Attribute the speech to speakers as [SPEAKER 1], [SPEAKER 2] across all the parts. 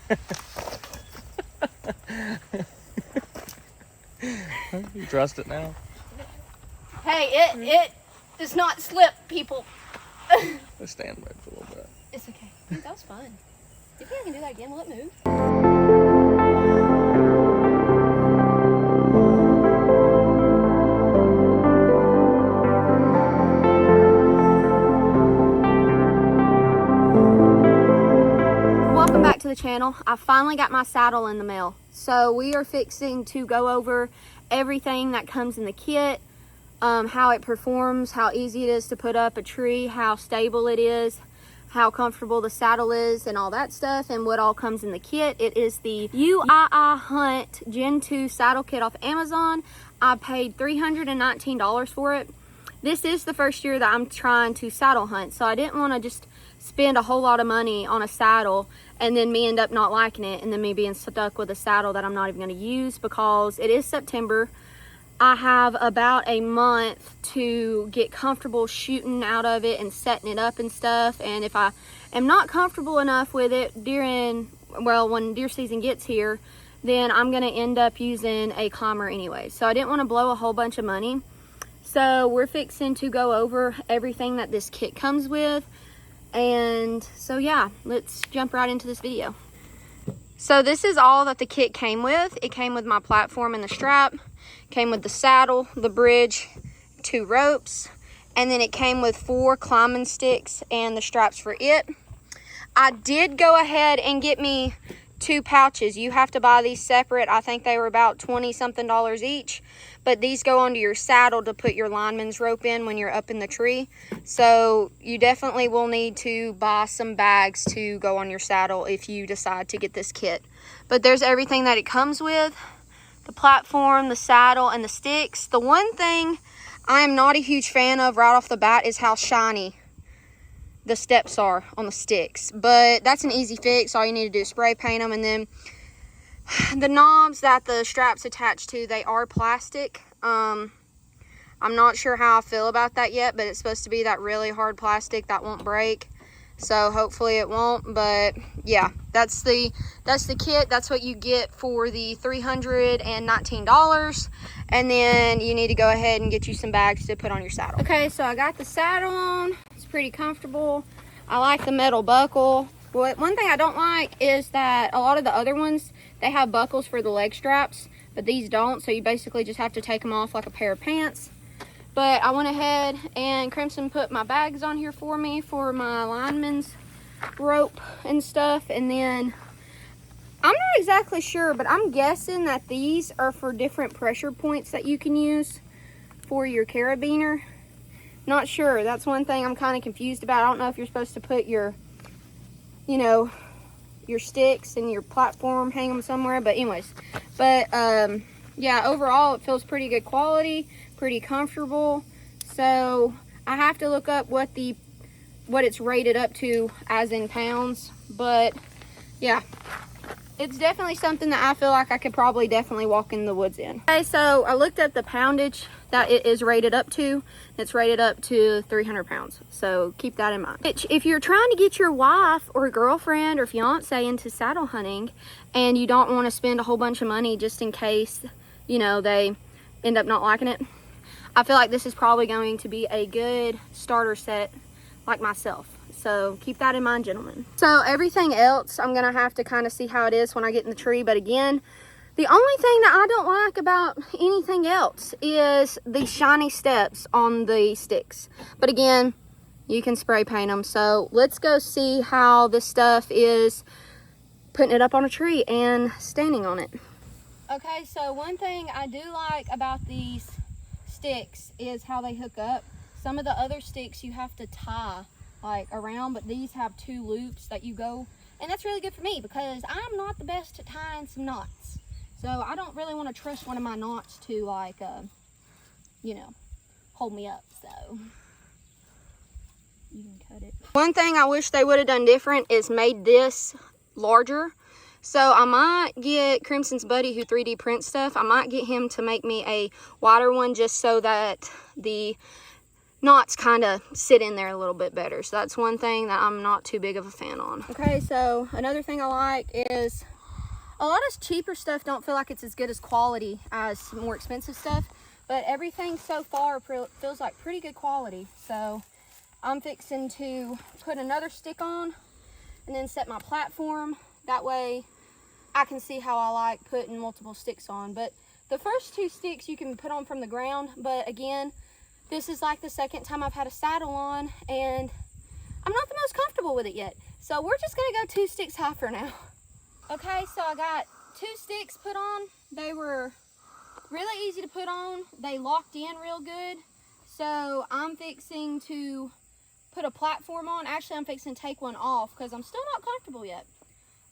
[SPEAKER 1] You trust it now?
[SPEAKER 2] Hey, it does not slip, people.
[SPEAKER 1] Let's stand back for a little bit.
[SPEAKER 2] It's okay. That was fun. Do you think I can do that again? Will it move? Welcome back to the channel. I finally got my saddle in the mail. So we are fixing to go over everything that comes in the kit, how it performs, how easy it is to put up a tree, how stable it is, how comfortable the saddle is, and all that stuff, and what all comes in the kit. It is the UII Hunt Gen 2 saddle kit off Amazon. I paid $319 for it. This is the first year that I'm trying to saddle hunt, so I didn't want to just spend a whole lot of money on a saddle and then me end up not liking it and then me being stuck with a saddle that I'm not even going to use, because it is September. I have about a month to get comfortable shooting out of it and setting it up and stuff, and if I am not comfortable enough with it when deer season gets here, then I'm going to end up using a climber anyway. So I didn't want to blow a whole bunch of money. So we're fixing to go over everything that this kit comes with. And so yeah, let's jump right into this video. So this is all that the kit came with. It came with my platform and the strap, came with the saddle, the bridge, 2 ropes, and then it came with 4 climbing sticks and the straps for it. I did go ahead and get me 2 pouches. You have to buy these separate. I think they were about $20-something each, but these go onto your saddle to put your lineman's rope in when you're up in the tree. So you definitely will need to buy some bags to go on your saddle if you decide to get this kit. But there's everything that it comes with: the platform, the saddle, and the sticks. The one thing I am not a huge fan of right off the bat is how shiny the steps are on the sticks, but that's an easy fix. All you need to do is spray paint them. And then the knobs that the straps attach to, they are plastic. I'm not sure how I feel about that yet, but it's supposed to be that really hard plastic that won't break, so hopefully it won't. But yeah, that's the kit. That's what you get for the $319. And then you need to go ahead and get you some bags to put on your saddle. Okay, so I got the saddle on. It's pretty comfortable. I like the metal buckle. One thing I don't like is that a lot of the other ones, they have buckles for the leg straps, but these don't, so you basically just have to take them off like a pair of pants. But I went ahead and Crimson put my bags on here for me for my lineman's rope and stuff. And then I'm not exactly sure, but I'm guessing that these are for different pressure points that you can use for your carabiner. Not sure. That's one thing I'm kind of confused about. I don't know if you're supposed to put your, your sticks and your platform, hang them somewhere. But anyways, yeah, overall it feels pretty good quality, pretty comfortable. So I have to look up what it's rated up to as in pounds, but yeah, it's definitely something that I feel like I could probably definitely walk in the woods in. Okay, so I looked up the poundage that it is rated up to. It's rated up to 300 pounds, so keep that in mind. If you're trying to get your wife or girlfriend or fiance into saddle hunting and you don't want to spend a whole bunch of money just in case, they end up not liking it, I feel like this is probably going to be a good starter set like myself. So keep that in mind, gentlemen. So everything else, I'm gonna have to kind of see how it is when I get in the tree. But again, the only thing that I don't like about anything else is the shiny steps on the sticks. But again, you can spray paint them. So let's go see how this stuff is putting it up on a tree and standing on it. Okay, so one thing I do like about these sticks is how they hook up. Some of the other sticks you have to tie like around, but these have 2 loops that you go, and that's really good for me because I'm not the best at tying some knots. So I don't really want to trust one of my knots to like hold me up. So you can cut it. One thing I wish they would have done different is made this larger. So I might get Crimson's buddy who 3D prints stuff, I might get him to make me a wider one just so that the knots kind of sit in there a little bit better. So that's one thing that I'm not too big of a fan on. Okay, so another thing I like is a lot of cheaper stuff don't feel like it's as good as quality as more expensive stuff, but everything so far feels like pretty good quality. So I'm fixing to put another stick on and then set my platform. That way I can see how I like putting multiple sticks on. But the first 2 sticks you can put on from the ground, but again, this is like the second time I've had a saddle on and I'm not the most comfortable with it yet. So we're just gonna go 2 sticks high for now. Okay, so I got 2 sticks put on. They were really easy to put on. They locked in real good. So I'm fixing to put a platform on. Actually, I'm fixing to take one off because I'm still not comfortable yet.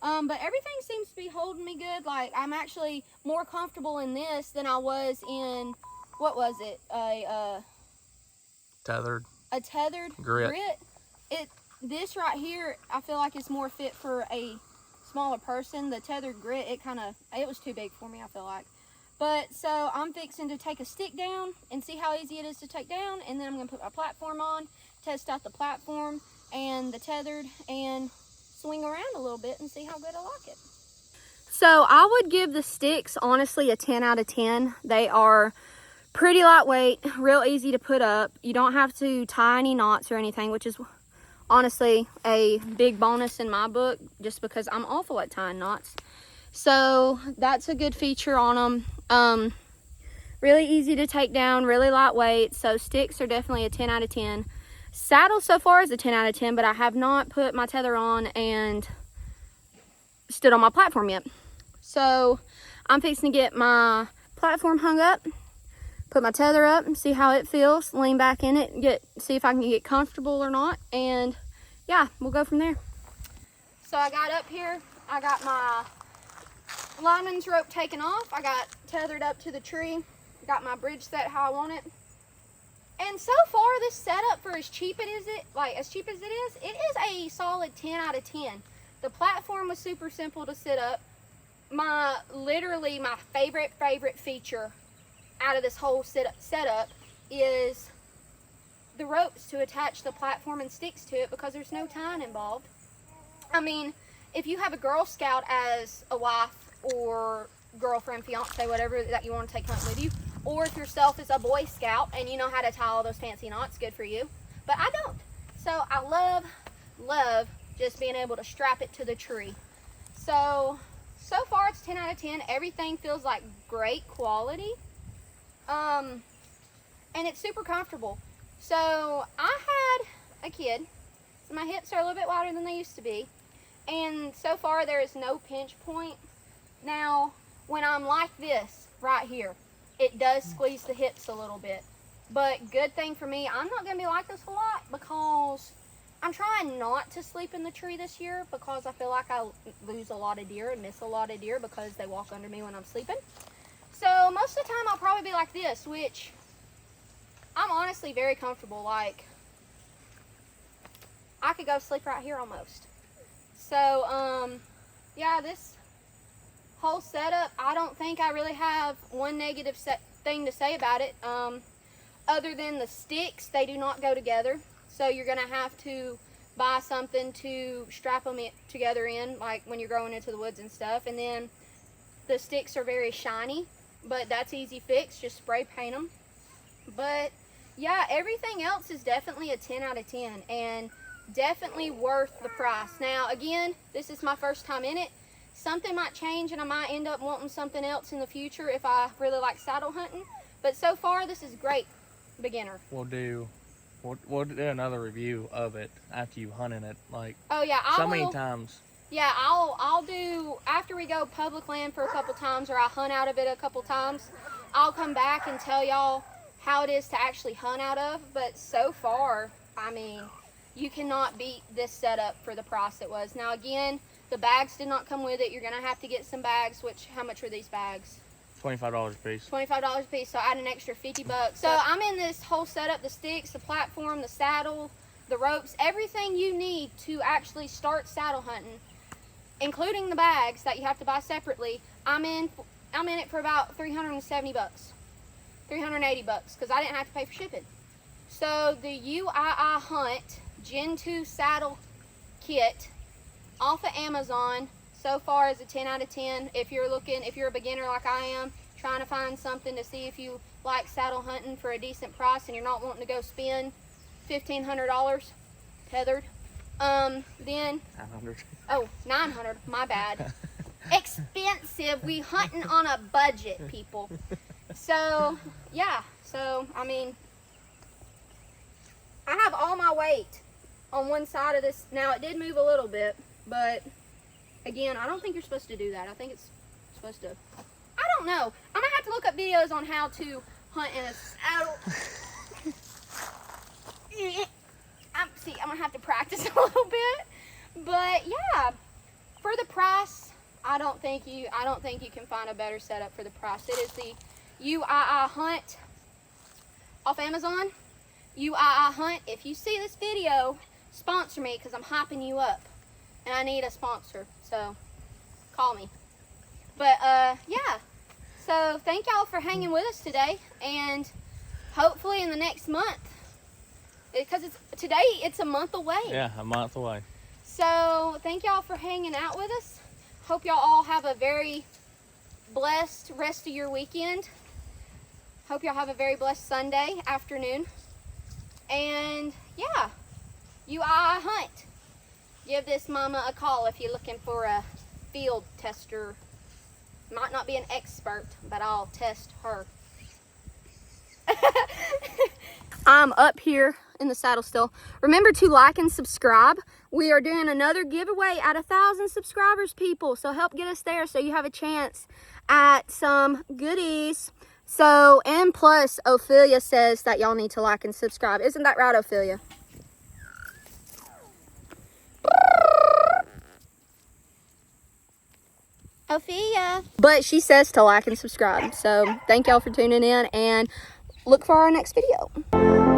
[SPEAKER 2] But everything seems to be holding me good. Like, I'm actually more comfortable in this than I was in, what was it?
[SPEAKER 1] Tethered.
[SPEAKER 2] A tethered grit. This right here, I feel like it's more fit for a smaller person. The tethered grit, it was too big for me, I feel like. But so I'm fixing to take a stick down and see how easy it is to take down, and then I'm gonna put my platform on, test out the platform and the tethered, and swing around a little bit and see how good I like it. So I would give the sticks honestly a 10 out of 10. They are pretty lightweight, real easy to put up. You don't have to tie any knots or anything, which is honestly a big bonus in my book, just because I'm awful at tying knots. So that's a good feature on them. Really easy to take down, really lightweight. So sticks are definitely a 10 out of 10. Saddle so far is a 10 out of 10, but I have not put my tether on and stood on my platform yet. So I'm fixing to get my platform hung up, put my tether up and see how it feels, lean back in it, see if I can get comfortable or not, and yeah, we'll go from there. So I got up here, I got my lineman's rope taken off, I got tethered up to the tree, got my bridge set how I want it. And so far this setup, for as cheap as it is a solid 10 out of 10. The platform was super simple to set up. Literally my favorite feature out of this whole setup is the ropes to attach the platform and sticks to it, because there's no tying involved. I mean, if you have a Girl Scout as a wife or girlfriend, fiance, whatever that you want to take hunting with you, or if yourself is a Boy Scout and you know how to tie all those fancy knots, good for you. But I don't. So I love just being able to strap it to the tree. So far it's 10 out of 10. Everything feels like great quality. And it's super comfortable. So I had a kid, so my hips are a little bit wider than they used to be, and so far there is no pinch point. Now when I'm like this right here, it does squeeze the hips a little bit, but good thing for me, I'm not gonna be like this a lot, because I'm trying not to sleep in the tree this year, because I feel like I lose a lot of deer and miss a lot of deer because they walk under me when I'm sleeping. So most of the time I'll probably be like this, which I'm honestly very comfortable. Like, I could go sleep right here almost. So yeah, this whole setup, I don't think I really have one negative thing to say about it, other than the sticks. They do not go together, so you're gonna have to buy something to strap them together in, like when you're going into the woods and stuff. And then the sticks are very shiny, but that's easy fix, just spray paint them. But yeah, everything else is definitely a 10 out of 10 and definitely worth the price. Now again, this is my first time in it. Something might change and I might end up wanting something else in the future if I really like saddle hunting, but so far this is great. Beginner. We'll
[SPEAKER 1] do another review of it after you've hunted it, like,
[SPEAKER 2] oh yeah,
[SPEAKER 1] many times.
[SPEAKER 2] Yeah, I'll do, after we go public land for a couple times, or I hunt out of it a couple times, I'll come back and tell y'all how it is to actually hunt out of. But so far, I mean, you cannot beat this setup for the price it was. Now again, the bags did not come with it. You're gonna have to get some bags, which, how much were these bags?
[SPEAKER 1] $25 a piece.
[SPEAKER 2] $25 a piece, so add an extra 50 bucks. So I'm in this whole setup, the sticks, the platform, the saddle, the ropes, everything you need to actually start saddle hunting, including the bags that you have to buy separately. I'm in it for about 370 bucks. 380 bucks, because I didn't have to pay for shipping. So the UII Hunt Gen 2 saddle kit off of Amazon so far is a 10 out of 10. If you're a beginner like I am, trying to find something to see if you like saddle hunting for a decent price and you're not wanting to go spend $1,500 tethered, then
[SPEAKER 1] 900.
[SPEAKER 2] oh, 900, my bad. Expensive. We hunting on a budget, people. So yeah, so I mean, I have all my weight on one side of this. Now it did move a little bit, but again, I don't think you're supposed to do that. I think it's supposed to, I don't know. I'm gonna have to look up videos on how to hunt in a saddle. I'm gonna have to practice a little bit, but yeah, for the price, I don't think you can find a better setup for the price. It is the UII Hunt off Amazon. UII Hunt. If you see this video, sponsor me because I'm hyping you up, and I need a sponsor. So call me. But yeah. So thank y'all for hanging with us today, and hopefully in the next month, because today it's a month away.
[SPEAKER 1] Yeah, a month away.
[SPEAKER 2] So thank y'all for hanging out with us. Hope y'all all have a very blessed rest of your weekend. Hope y'all have a very blessed Sunday afternoon. And yeah, UII Hunt. Give this mama a call if you're looking for a field tester. Might not be an expert, but I'll test her. I'm up here in the saddle still. Remember to like and subscribe. We are doing another giveaway at 1,000 subscribers, people. So help get us there so you have a chance at some goodies. So, and plus, Ophelia says that y'all need to like and subscribe. Isn't that right, Ophelia? Ophelia. But she says to like and subscribe. So, thank y'all for tuning in and look for our next video.